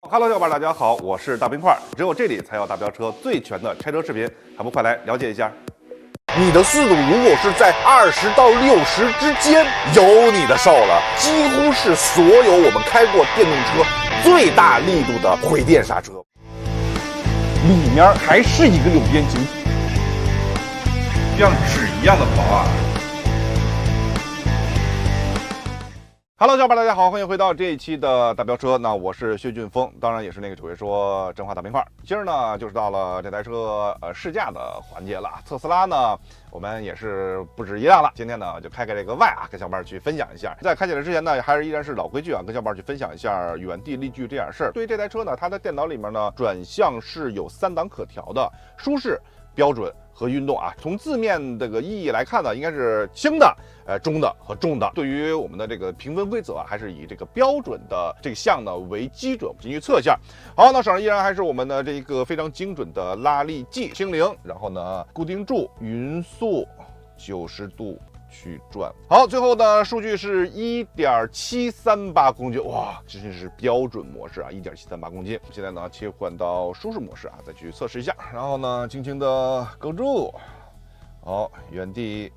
Hello， 小伙伴，大家好，我是大冰块。只有这里才有大飙车最全的拆车视频，还不快来了解一下？你的速度如果是在20到60之间，有你的受了。几乎是所有我们开过电动车最大力度的回电刹车，里面还是一个柳边机，像纸一样的薄啊。Hello， 小伙伴，大家好，欢迎回到这一期的大飙车。那我是薛俊峰，当然也是那个只会说真话大冰块。今儿呢，就是到了这台车试驾的环节了。特斯拉呢，我们也是不止一辆了。今天呢，就开这个 Y 啊，跟小伙伴去分享一下。在开起来之前呢，还是依然是老规矩啊，跟小伙伴去分享一下原地力矩这样事儿。对于这台车呢，它的电脑里面呢，转向是有3档可调的，舒适、标准和运动啊。从字面这个意义来看呢，应该是轻的、中的和重的。对于我们的这个评分规则啊，还是以这个标准的这个项呢为基准进行测一下。好，那手上依然还是我们的这个非常精准的拉力计清零，然后呢固定住，匀速90度。去转好，最后呢，数据是 1.738公斤，哇，这是标准模式啊 1.738公斤。现在呢，切换到舒适模式啊，再去测试一下。然后呢，轻轻的勾住，好，原地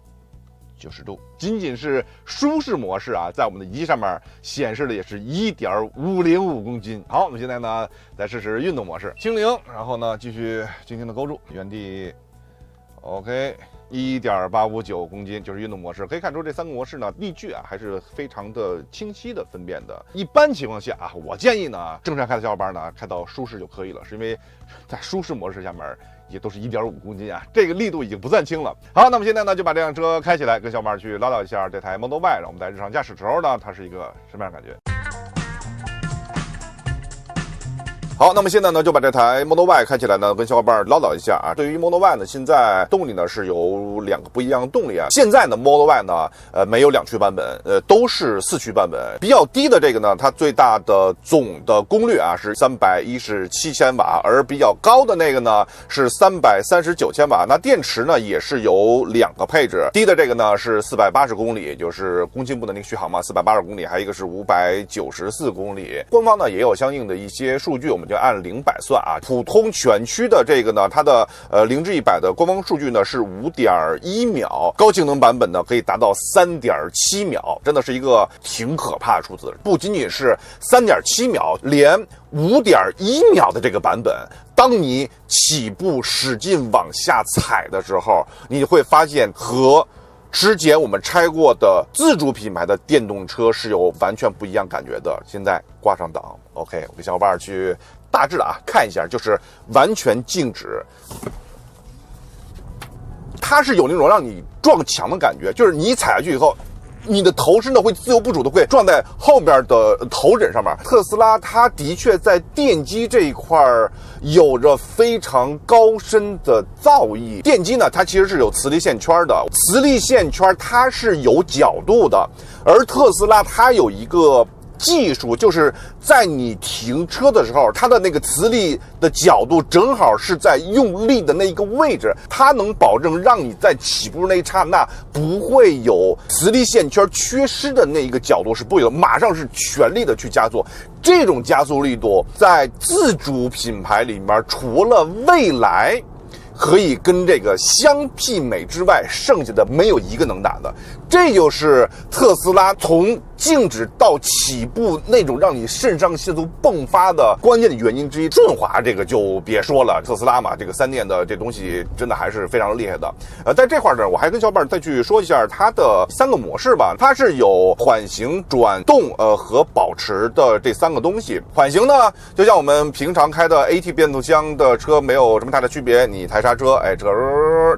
90度。仅仅是舒适模式啊，在我们的仪器上面显示的也是 1.505公斤。好，我们现在呢，再试试运动模式，清零，然后呢，继续轻轻的勾住，原地 OK。1.859公斤就是运动模式，可以看出这3个模式呢，力矩啊还是非常的清晰的分辨的。一般情况下啊，我建议呢，正常开的小伙伴呢，开到舒适就可以了，是因为在舒适模式下面也都是1.5公斤啊，这个力度已经不算轻了。好，那么现在呢，就把这辆车开起来，跟小伙伴去唠叨一下这台 Model Y， 让我们在日常驾驶的时候呢，它是一个什么样的感觉？好，那么现在呢，就把这台 Model Y 开起来呢，跟小伙伴唠叨一下啊。对于 Model Y 呢，现在动力呢是有2个不一样的动力啊。现在呢 Model Y 呢，没有2驱版本，都是4驱版本。比较低的这个呢，它最大的总的功率啊是317千瓦，而比较高的那个呢是339千瓦。那电池呢也是有2个配置，低的这个呢是480公里，就是工信部的那个续航嘛，480公里，还有一个是594公里。官方呢也有相应的一些数据，我们就按0-100算啊。普通全驱的这个呢，它的0至100的官方数据呢是5.1秒，高性能版本呢可以达到3.7秒，真的是一个挺可怕的数字。不仅仅是3.7秒，连5.1秒的这个版本，当你起步使劲往下踩的时候，你会发现和之前我们拆过的自主品牌的电动车是有完全不一样感觉的。现在挂上档 ，OK， 我给小伙伴去大致的啊看一下，就是完全静止，它是有那种让你撞墙的感觉，就是你踩下去以后，你的头真的会自由不主的会撞在后边的头枕上面。特斯拉它的确在电机这一块有着非常高深的造诣。电机呢，它其实是有磁力线圈的，磁力线圈它是有角度的，而特斯拉它有一个技术，就是在你停车的时候，它的那个磁力的角度正好是在用力的那一个位置，它能保证让你在起步那一刹那不会有磁力线圈缺失的那一个角度是不会有，马上是全力的去加速。这种加速力度在自主品牌里面，除了蔚来可以跟这个相媲美之外，剩下的没有一个能打的。这就是特斯拉从静止到起步那种让你肾上腺素迸发的关键的原因之一。顺滑这个就别说了，特斯拉嘛，这个3电的这东西真的还是非常厉害的。在这块呢，我还跟小伙伴再去说一下它的3个模式吧。它是有缓行、转动和保持的这3个东西。缓行呢，就像我们平常开的 AT 变速箱的车没有什么太大区别，你抬刹车，哎，这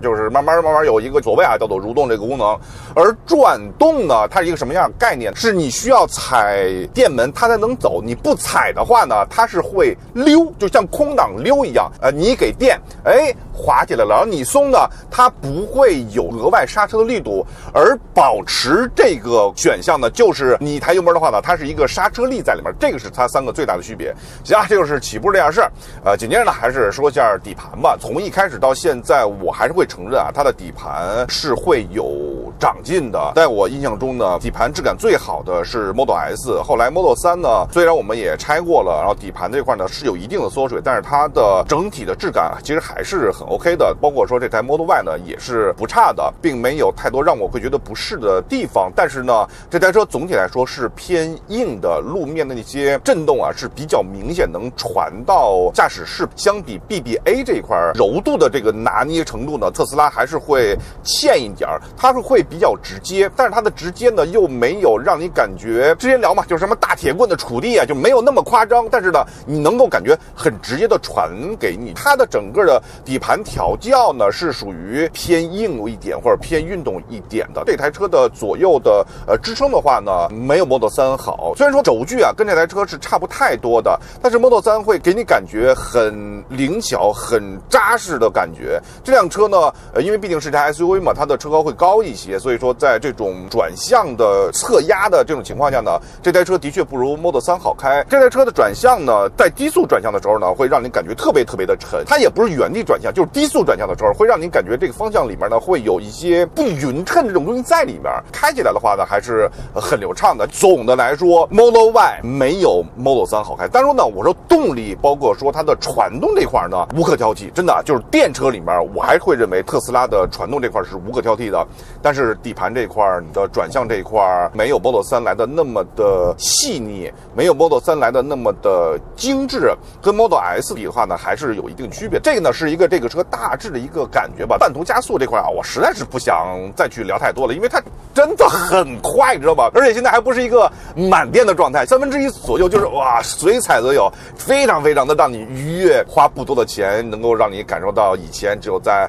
就是慢慢有一个所谓啊叫做蠕动这个功能。而转动呢，它是一个什么样的概念？是你需要踩电门它才能走，你不踩的话呢，它是会溜，就像空挡溜一样。你给电，哎，滑起来了，然后你松呢，它不会有额外刹车的力度，而保持这个选项呢，就是你抬油门的话呢，它是一个刹车力在里面，这个是它3个最大的区别。行啊，这就是起步这样事儿。紧接着呢，还是说一下底盘吧。从一开始到现在，我还是会承认啊，它的底盘是会有长进的。在我印象中呢，底盘质感最好的是 Model S， 后来 Model 3呢，虽然我们也拆过了，然后底盘这块呢是有一定的缩水，但是它的整体的质感其实还是很 OK 的。包括说这台 Model Y 呢也是不差的，并没有太多让我会觉得不适的地方。但是呢，这台车总体来说是偏硬的，路面的那些震动啊是比较明显，能传到驾驶室。相比 BBA 这一块柔度的这个拿捏程度呢，特斯拉还是会欠一点，它是会比较直接，但是它的直接呢又没有让你感觉，之前聊嘛，就是什么大铁棍的触地啊，就没有那么夸张，但是呢你能够感觉很直接的传给你。它的整个的底盘调教呢是属于偏硬一点或者偏运动一点的。这台车的左右的支撑的话呢，没有 Model 3好，虽然说轴距啊跟这台车是差不太多的，但是 Model 3会给你感觉很灵巧很扎实的感觉。这辆车呢因为毕竟是台 SUV 嘛，它的车高会高一些，所以说在这种转向的侧压的这种情况下呢，这台车的确不如 Model 3好开。这台车的转向呢，在低速转向的时候呢，会让你感觉特别的沉，它也不是原地转向，就是低速转向的时候会让你感觉这个方向里面呢会有一些不匀称这种东西在里面，开起来的话呢还是很流畅的。总的来说 Model Y 没有 Model 3好开，当然呢我说动力包括说它的传动这块呢无可挑剔，真的就是电车里面我还会认为特斯拉的传动这块是无可挑剔的，但是底盘这块你的转向这一块没有 Model 3来的那么的细腻，没有 Model 3来的那么的精致，跟 Model S 比的话呢还是有一定区别。这个呢是一个这个车大致的一个感觉吧。半途加速这块啊，我实在是不想再去聊太多了，因为它真的很快，知道吧？而且现在还不是一个满电的状态，1/3左右，就是哇随踩则有，非常的让你愉悦，花不多的钱能够让你感受到以前只有在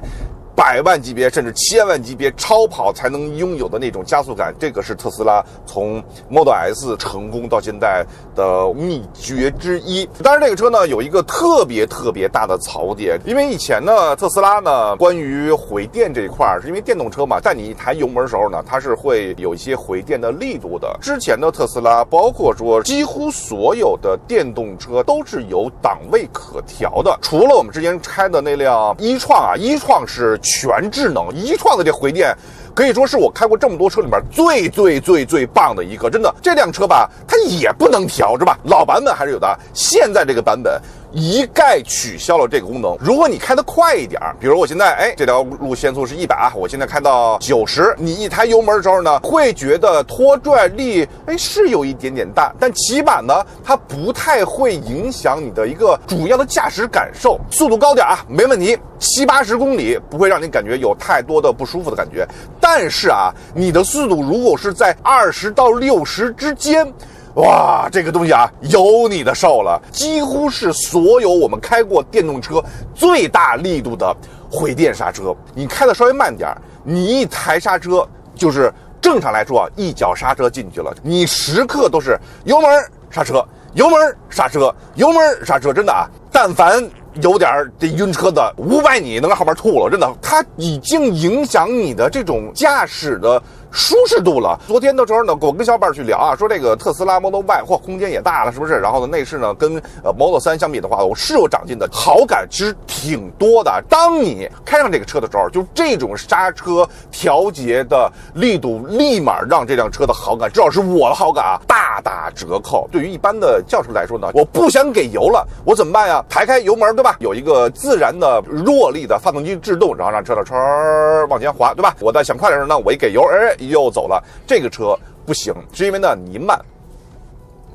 100万级别甚至1000万级别超跑才能拥有的那种加速感。这个是特斯拉从 Model S 成功到现在的秘诀之一。当然这个车呢有一个特别大的槽点，因为以前呢特斯拉呢关于回电这一块是因为电动车嘛，在你抬油门的时候呢它是会有一些回电的力度的。之前的特斯拉包括说几乎所有的电动车都是有档位可调的，除了我们之前开的那辆一创啊，一创是全智能，一创的这回电可以说是我开过这么多车里面最棒的一个。真的这辆车吧它也不能调是吧，老版本还是有的，现在这个版本一概取消了这个功能。如果你开得快一点，比如我现在这条路限速是100啊，我现在开到90，你一抬油门的时候呢会觉得拖拽力是有一点点大，但起码呢它不太会影响你的一个主要的驾驶感受。速度高点啊没问题，70-80公里不会让你感觉有太多的不舒服的感觉，但是啊你的速度如果是在20到60之间，哇，这个东西啊有你的受了，几乎是所有我们开过电动车最大力度的回电刹车。你开的稍微慢点，你一抬刹车就是正常来说啊一脚刹车进去了，你时刻都是油门刹车油门刹车油门刹车，真的啊但凡有点这晕车的500你能让后边吐了，真的它已经影响你的这种驾驶的舒适度了。昨天的时候呢我跟小伙伴去聊啊，说这个特斯拉 Model Y 空间也大了是不是，然后呢内饰呢跟Model 3相比的话我是有长进的，好感其实挺多的。当你开上这个车的时候，就这种刹车调节的力度立马让这辆车的好感，至少是我的好感啊大打折扣。对于一般的轿车来说呢，我不想给油了，我怎么办呀？抬开油门对吧，有一个自然的弱力的发动机制动，然后让车的往前滑对吧，我在想快的时候呢我一给油又走了。这个车不行，是因为呢你慢，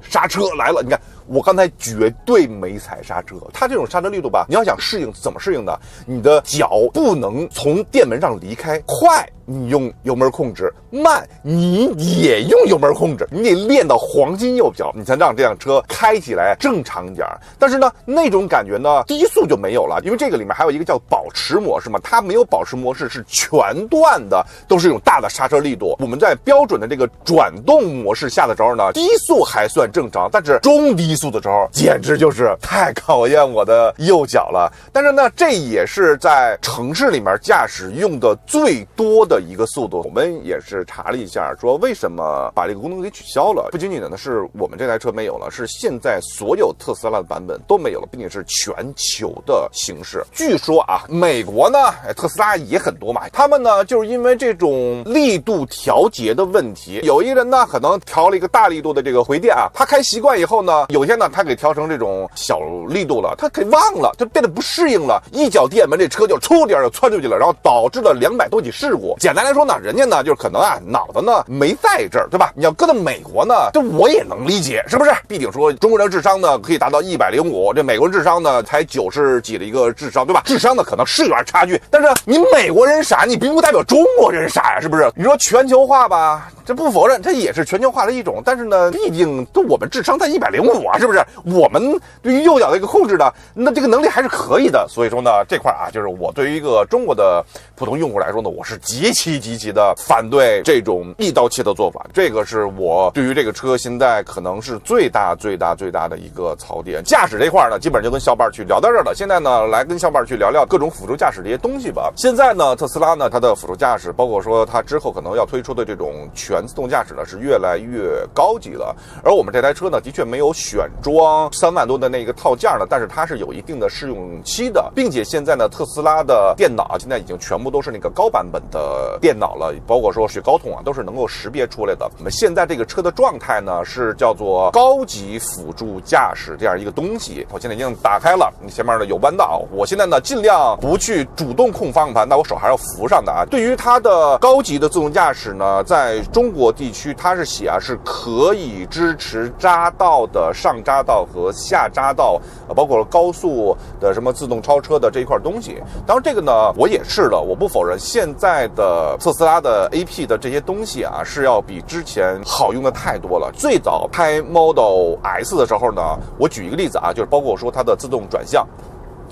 刹车来了，你看我刚才绝对没踩刹车，它这种刹车力度吧，你要想适应怎么适应的，你的脚不能从电门上离开，快你用油门控制，慢你也用油门控制，你得练到黄金右脚，你才让这辆车开起来正常一点。但是呢那种感觉呢低速就没有了，因为这个里面还有一个叫保持模式嘛，它没有保持模式，是全段的都是一种大的刹车力度。我们在标准的这个转动模式下的时候呢，低速还算正常，但是中低速的时候，简直就是太考验我的右脚了。但是呢，这也是在城市里面驾驶用的最多的一个速度。我们也是查了一下，说为什么把这个功能给取消了？不仅仅呢是我们这台车没有了，是现在所有特斯拉的版本都没有了，并且是全球的形式。据说啊，美国呢，特斯拉也很多嘛，他们呢就是因为这种力度调节的问题，有一个人呢可能调了一个大力度的这个回电啊，他开习惯以后呢，有些呢他给调成这种小力度了，他给忘了，就变得不适应了，一脚电门这车就出点就窜出去了，然后导致了200多起事故。简单来说呢，人家呢就是可能啊脑子呢没在这儿，对吧？你要搁到美国呢，这我也能理解，是不是？毕竟说中国人智商呢可以达到105，这美国人智商呢才90几的一个智商，对吧？智商呢可能是有点差距，但是你美国人傻，你并不代表中国人傻呀，是不是？你说全球化吧，这不否认，这也是全球化的一种，但是呢，毕竟我们智商在105啊，是不是？我们对于右脚的一个控制呢，那这个能力还是可以的。所以说呢，这块啊，就是我对于一个中国的普通用户来说呢，我是极其的反对这种一刀切的做法。这个是我对于这个车现在可能是最大的一个槽点。驾驶这块呢，基本上就跟小伴去聊到这儿了。现在呢，来跟小伴去聊聊各种辅助驾驶这些东西吧。现在呢，特斯拉呢，它的辅助驾驶，包括说它之后可能要推出的这种全自动驾驶呢，是越来越高级了。而我们这台车呢，的确没有选装3万多的那个套件呢，但是它是有一定的试用期的，并且现在呢，特斯拉的电脑现在已经全部都是那个高版本的电脑了，包括说学高通啊，都是能够识别出来的。我们现在这个车的状态呢，是叫做高级辅助驾驶这样一个东西。我现在已经打开了，前面呢有弯道，我现在呢尽量不去主动控方向盘，那我手还是要扶上的啊。对于它的高级的自动驾驶呢，在中国地区它是写啊是可以支持匝道的上匝道和下匝道，包括高速的什么自动超车的这一块东西。当然这个呢我也试了，我不否认现在的特斯拉的 AP 的这些东西啊是要比之前好用的太多了。最早拍 Model S 的时候呢，我举一个例子啊，就是包括说它的自动转向。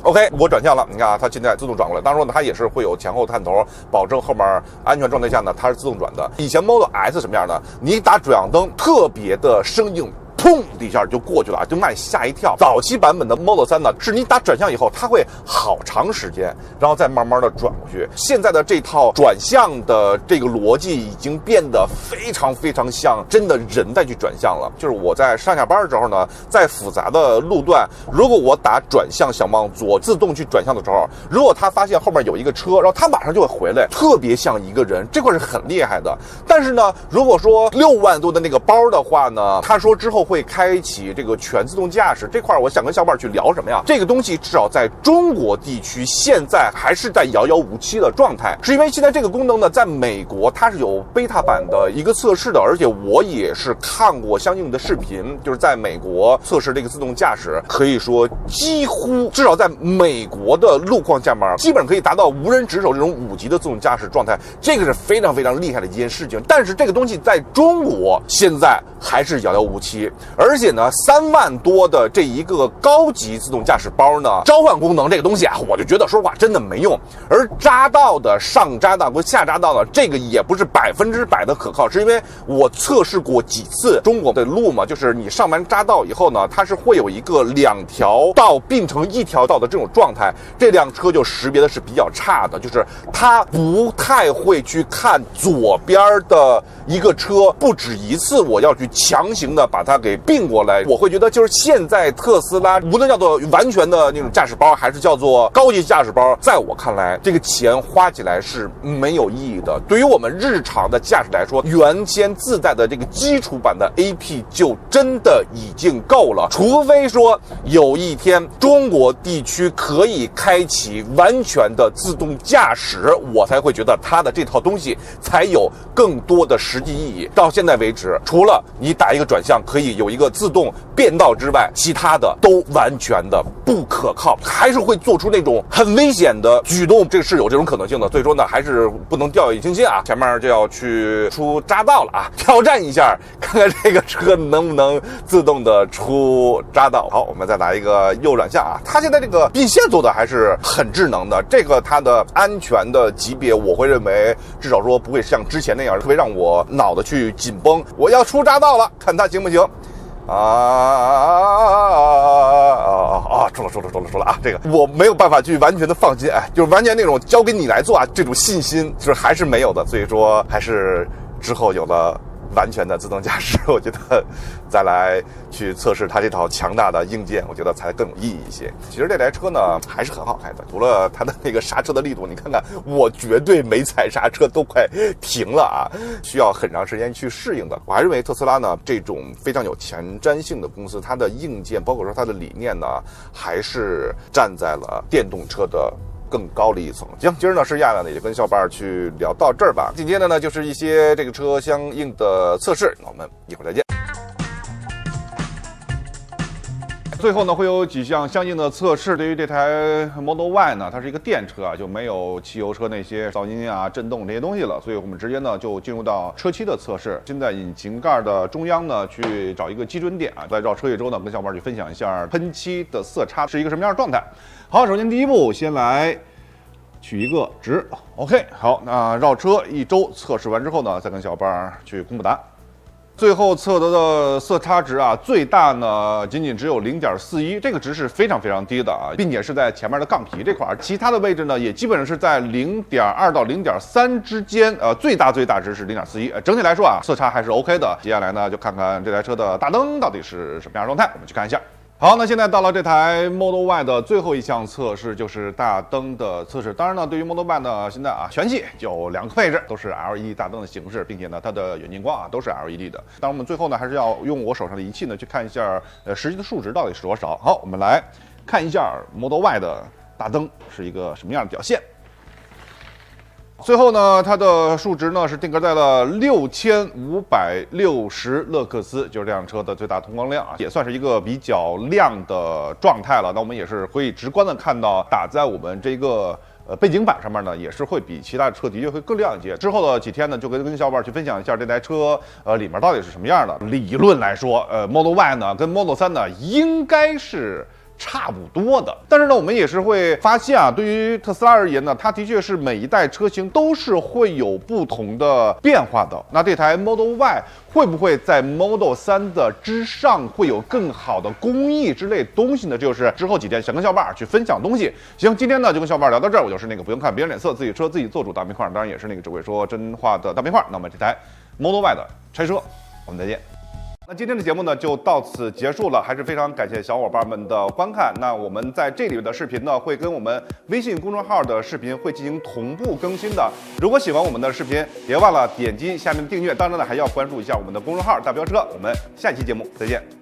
OK， 我转向了，你看啊，它现在自动转过来。当然说呢，它也是会有前后探头，保证后面安全状态下呢，它是自动转的。以前 Model S 什么样的？你打转向灯特别的生硬，砰的一下就过去了，就让你吓一跳。早期版本的 Model 3呢，是你打转向以后，它会好长时间，然后再慢慢的转过去。现在的这套转向的这个逻辑已经变得非常像真的人在去转向了。就是我在上下班的时候呢，在复杂的路段，如果我打转向想往左自动去转向的时候，如果他发现后面有一个车，然后他马上就会回来，特别像一个人，这块是很厉害的。但是呢，如果说6万多的那个包的话呢，他说之后会开启这个全自动驾驶这块，我想跟小伴去聊什么呀？这个东西至少在中国地区现在还是在遥遥无期的状态，是因为现在这个功能呢，在美国它是有贝塔版的一个测试的，而且我也是看过相应的视频，就是在美国测试这个自动驾驶，可以说几乎至少在美国的路况下面，基本上可以达到无人值守这种5级的自动驾驶状态，这个是非常厉害的一件事情。但是这个东西在中国现在还是遥遥无期。而且呢，3万多的这一个高级自动驾驶包呢，召唤功能这个东西啊，我就觉得说实话真的没用。而匝道的上匝道和下匝道呢，这个也不是100%的可靠，是因为我测试过几次中国的路嘛，就是你上完匝道以后呢，它是会有一个2条道并成1条道的这种状态，这辆车就识别的是比较差的，就是它不太会去看左边的一个车，不止一次我要去强行的把它给并过来。我会觉得就是现在特斯拉无论叫做完全的那种驾驶包还是叫做高级驾驶包，在我看来这个钱花起来是没有意义的。对于我们日常的驾驶来说，原先自带的这个基础版的 AP 就真的已经够了，除非说有一天中国地区可以开启完全的自动驾驶，我才会觉得它的这套东西才有更多的实际意义。到现在为止，除了你打一个转向可以有一个自动变道之外，其他的都完全的不可靠，还是会做出那种很危险的举动，这是有这种可能性的。所以说呢，还是不能掉以轻心啊。前面就要去出匝道了啊，挑战一下，看看这个车能不能自动的出匝道。好，我们再打一个右转向啊。它现在这个并线做的还是很智能的，这个它的安全的级别，我会认为至少说不会像之前那样特别让我脑子去紧绷。我要出匝道了，看它行不行。出了啊！这个我没有办法去完全的放心，哎，就是完全那种交给你来做啊，这种信心就是还是没有的。所以说，还是之后有了完全的自动驾驶，我觉得再来去测试它这套强大的硬件，我觉得才更有意义一些。其实这台车呢还是很好开的，除了它的那个刹车的力度，你看看我绝对没踩刹车都快停了啊，需要很长时间去适应的。我还认为特斯拉呢这种非常有前瞻性的公司，它的硬件包括说它的理念呢，还是站在了电动车的更高了一层。行，今儿呢试驾呢也跟小伙伴去聊到这儿吧。紧接着呢就是一些这个车相应的测试，那我们一会儿再见。最后呢，会有几项相应的测试。对于这台 Model Y 呢，它是一个电车啊，就没有汽油车那些噪音啊、震动这些东西了。所以我们直接呢就进入到车漆的测试。先在引擎盖的中央呢去找一个基准点啊，在绕车一周呢跟小伙伴去分享一下喷漆的色差是一个什么样的状态。好，首先第一步，先来取一个值 ，OK。好，那绕车一周测试完之后呢，再跟小伙伴去公布答案。最后测得的色差值啊，最大呢仅仅只有0.41，这个值是非常非常低的啊，并且是在前面的杠皮这块儿，其他的位置呢也基本上是在0.2到0.3之间，最大值是0.41，整体来说啊，色差还是 OK 的。接下来呢，就看看这台车的大灯到底是什么样的状态，我们去看一下。好，那现在到了这台 Model Y 的最后一项测试，就是大灯的测试。当然呢，对于 Model Y 呢，现在啊全系有2个配置，都是 LED 大灯的形式，并且呢，它的远近光啊都是 LED 的。当然，我们最后呢，还是要用我手上的仪器呢去看一下，实际的数值到底是多少。好，我们来看一下 Model Y 的大灯是一个什么样的表现。最后呢，它的数值呢是定格在了6560勒克斯，就是这辆车的最大通光量啊，也算是一个比较亮的状态了。那我们也是可以直观的看到，打在我们这个背景板上面呢，也是会比其他的车的确会更亮一些。之后的几天呢，就跟小伙伴去分享一下这台车里面到底是什么样的。理论来说，Model Y 呢跟 Model 3呢应该是差不多的，但是呢，我们也是会发现啊，对于特斯拉而言呢，它的确是每一代车型都是会有不同的变化的。那这台 Model Y 会不会在 Model 3的之上会有更好的工艺之类的东西呢？这就是之后几天想跟小伙伴去分享东西。行，今天呢就跟小伙伴聊到这儿，我就是那个不用看别人脸色，自己车自己做主大冰块，当然也是那个只会说真话的大冰块。那么这台 Model Y 的拆车，我们再见。那今天的节目呢就到此结束了，还是非常感谢小伙伴们的观看。那我们在这里的视频呢，会跟我们微信公众号的视频会进行同步更新的。如果喜欢我们的视频，别忘了点击下面的订阅，当然呢还要关注一下我们的公众号大飙车。我们下期节目再见。